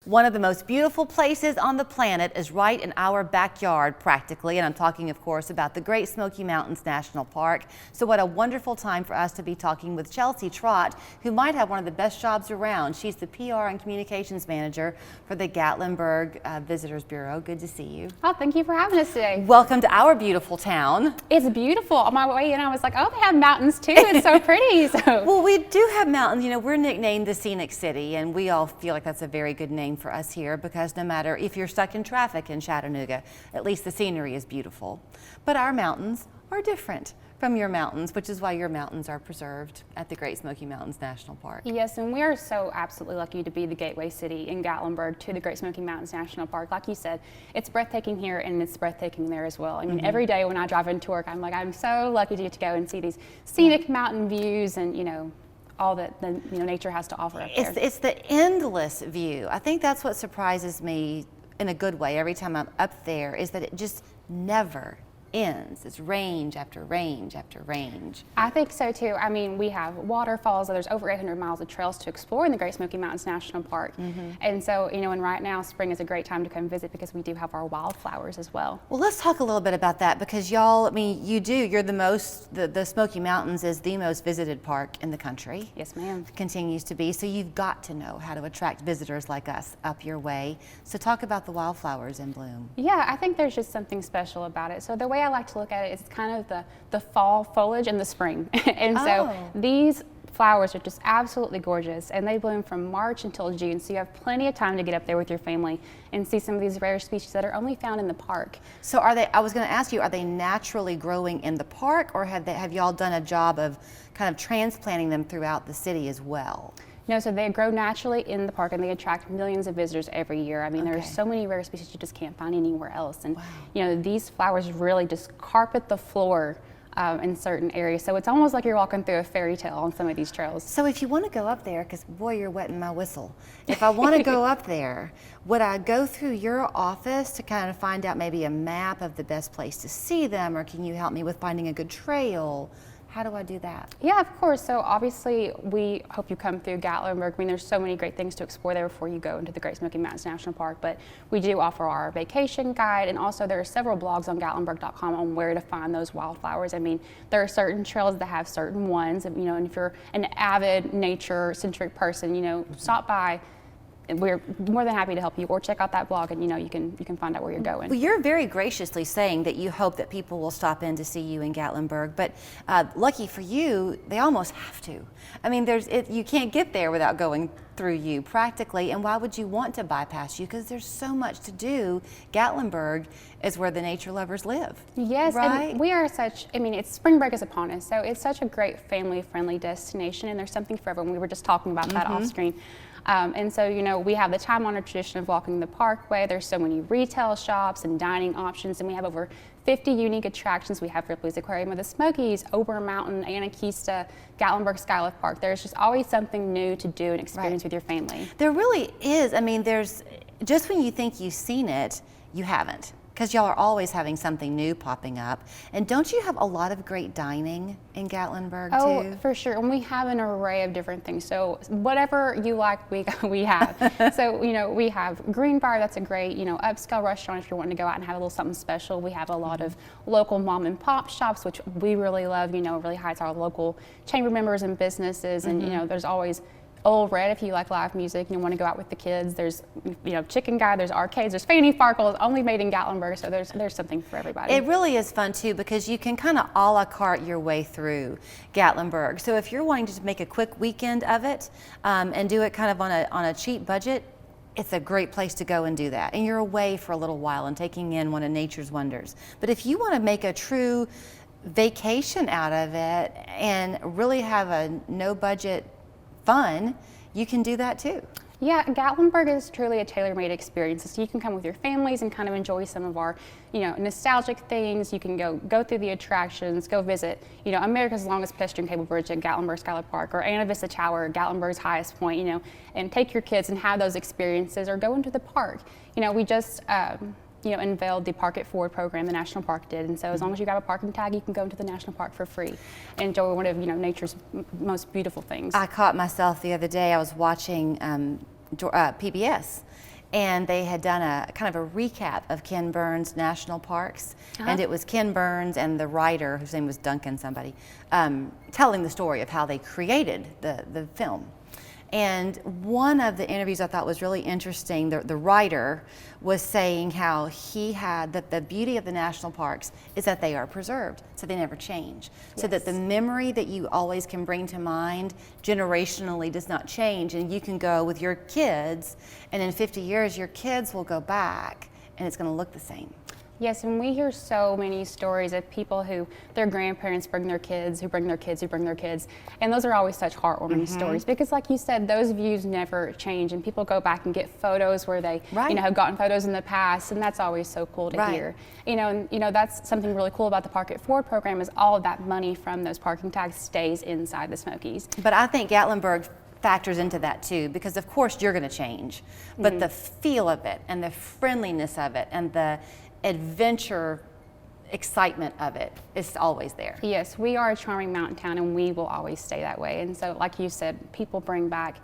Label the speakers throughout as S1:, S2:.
S1: One of the most beautiful places on the planet is right in our backyard, practically, and I'm talking, of course, about the Great Smoky Mountains National Park. So what a wonderful time for us to be talking with Chelsea Trott, who might have one of the best jobs around. She's the PR and Communications Manager for the Gatlinburg Visitors Bureau. Good to see you.
S2: Oh, thank you for having us today.
S1: Welcome to our beautiful town.
S2: It's beautiful. On my way in, I was like, oh, they have mountains too. It's so pretty.
S1: Well, we do have mountains. You know, we're nicknamed the Scenic City, and we all feel like that's a very good name for us here, because no matter if you're stuck in traffic in Chattanooga, at least the scenery is beautiful. But our mountains are different from your mountains, which is why your mountains are preserved at the Great Smoky Mountains National Park.
S2: Yes, and we are so absolutely lucky to be the gateway city in Gatlinburg to the Great Smoky Mountains National Park. Like you said, it's breathtaking here and it's breathtaking there as well. I mean, every day when I drive into work, I'm like, I'm so lucky to get to go and see these scenic mountain views and, you know, all that the nature has to offer up there.
S1: It's the endless view. I think that's what surprises me in a good way every time I'm up there, is that it just never ends. It's range after range after range.
S2: I think so too. I mean, we have waterfalls. There's over 800 miles of trails to explore in the Great Smoky Mountains National Park. And so, you know, and right now spring is a great time to come visit because we do have our wildflowers as well.
S1: Well, let's talk a little bit about that, because y'all, I mean, you're the Smoky Mountains is the most visited park in the country.
S2: Yes, ma'am.
S1: Continues to be. So you've got to know how to attract visitors like us up your way. So talk about the wildflowers in bloom.
S2: Yeah, I think there's just something special about it. So the way I like to look at it is kind of the fall foliage in the spring. And so these flowers are just absolutely gorgeous, and they bloom from March until June, so you have plenty of time to get up there with your family and see some of these rare species that are only found in the park.
S1: So I was going to ask you, are they naturally growing in the park, or have y'all done a job of kind of transplanting them throughout the city as well?
S2: No, so they grow naturally in the park and they attract millions of visitors every year. I mean, there's so many rare species you just can't find anywhere else. And, you know, these flowers really just carpet the floor in certain areas. So it's almost like you're walking through a fairy tale on some of these trails.
S1: So if you want to go up there, because boy, you're wetting my whistle. If I want to go up there, would I go through your office to kind of find out maybe a map of the best place to see them, or can you help me with finding a good trail? How do I do that?
S2: Yeah, of course. So obviously, we hope you come through Gatlinburg. I mean, there's so many great things to explore there before you go into the Great Smoky Mountains National Park, but we do offer our vacation guide, and also there are several blogs on Gatlinburg.com on where to find those wildflowers. I mean, there are certain trails that have certain ones, and, you know, and if you're an avid nature-centric person, you know, stop by. We're more than happy to help you, or check out that blog, and you know, you can find out where you're going.
S1: Well, you're very graciously saying that you hope that people will stop in to see you in Gatlinburg, but lucky for you, they almost have to. I mean, you can't get there without going through you practically, and why would you want to bypass you? Because there's so much to do. Gatlinburg is where the nature lovers live.
S2: Yes,
S1: right?
S2: And we are I mean, spring break is upon us, so it's such a great family-friendly destination, and there's something for everyone. We were just talking about that off screen. And so, you know, we have the time-honored tradition of walking the parkway. There's so many retail shops and dining options, and we have over 50 unique attractions. We have Ripley's Aquarium of the Smokies, Ober Mountain, Anakista, Gatlinburg Skylift Park. There's just always something new to do and experience with your family.
S1: There really is. I mean, just when you think you've seen it, you haven't, because y'all are always having something new popping up. And don't you have a lot of great dining in Gatlinburg too?
S2: Oh, for sure. And we have an array of different things. So whatever you like, we have. So, you know, we have Greenbrier. That's a great, you know, upscale restaurant if you're wanting to go out and have a little something special. We have a lot of local mom and pop shops, which we really love. You know, really hides our local chamber members and businesses. And, you know, there's always Old Red if you like live music and you want to go out with the kids. There's, you know, Chicken Guy, there's arcades, there's Fanny Farkles, only made in Gatlinburg, so there's something for everybody.
S1: It really is fun too, because you can kind of a la carte your way through Gatlinburg. So if you're wanting to make a quick weekend of it and do it kind of on a cheap budget, it's a great place to go and do that. And you're away for a little while and taking in one of nature's wonders. But if you want to make a true vacation out of it and really have a no budget fun, you can do that too.
S2: Yeah, Gatlinburg is truly a tailor-made experience. So you can come with your families and kind of enjoy some of our, you know, nostalgic things. You can go through the attractions, go visit, you know, America's longest pedestrian cable bridge at Gatlinburg Skylift Park, or Anna Vista Tower, Gatlinburg's highest point, you know, and take your kids and have those experiences, or go into the park. You know, we just unveiled the Park It Forward program the National Park did, and so as long as you got a parking tag, you can go into the National Park for free and enjoy one of nature's most beautiful things.
S1: I caught myself the other day. I was watching PBS, and they had done a kind of a recap of Ken Burns National Parks, and it was Ken Burns and the writer, whose name was Duncan somebody, telling the story of how they created the film. And one of the interviews I thought was really interesting, the writer was saying how he had, that the beauty of the national parks is that they are preserved, so they never change.
S2: Yes.
S1: So that the memory that you always can bring to mind generationally does not change. And you can go with your kids, and in 50 years, your kids will go back, and it's going to look the same.
S2: Yes, and we hear so many stories of people who their grandparents bring their kids, who bring their kids, who bring their kids, and those are always such heartwarming stories because, like you said, those views never change, and people go back and get photos where they, have gotten photos in the past, and that's always so cool to hear. And that's something really cool about the Park It Forward program is all of that money from those parking tags stays inside the Smokies.
S1: But I think Gatlinburg factors into that too, because of course you're going to change, but the feel of it and the friendliness of it and the adventure excitement of it is always there.
S2: Yes, we are a charming mountain town, and we will always stay that way. And so, like you said, people bring back,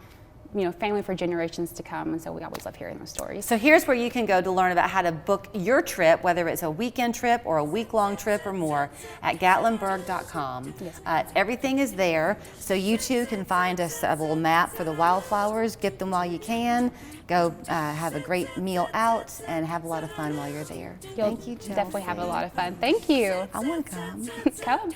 S2: family for generations to come, and so we always love hearing those stories.
S1: So here's where you can go to learn about how to book your trip, whether it's a weekend trip or a week-long trip or more, at gatlinburg.com.
S2: Yes.
S1: Everything is there, so you too can find a little map for the wildflowers, get them while you can, go have a great meal out, and have a lot of fun while you're there. Thank you, Chelsea.
S2: Definitely have a lot of fun. Thank you.
S1: I want to come.
S2: Come.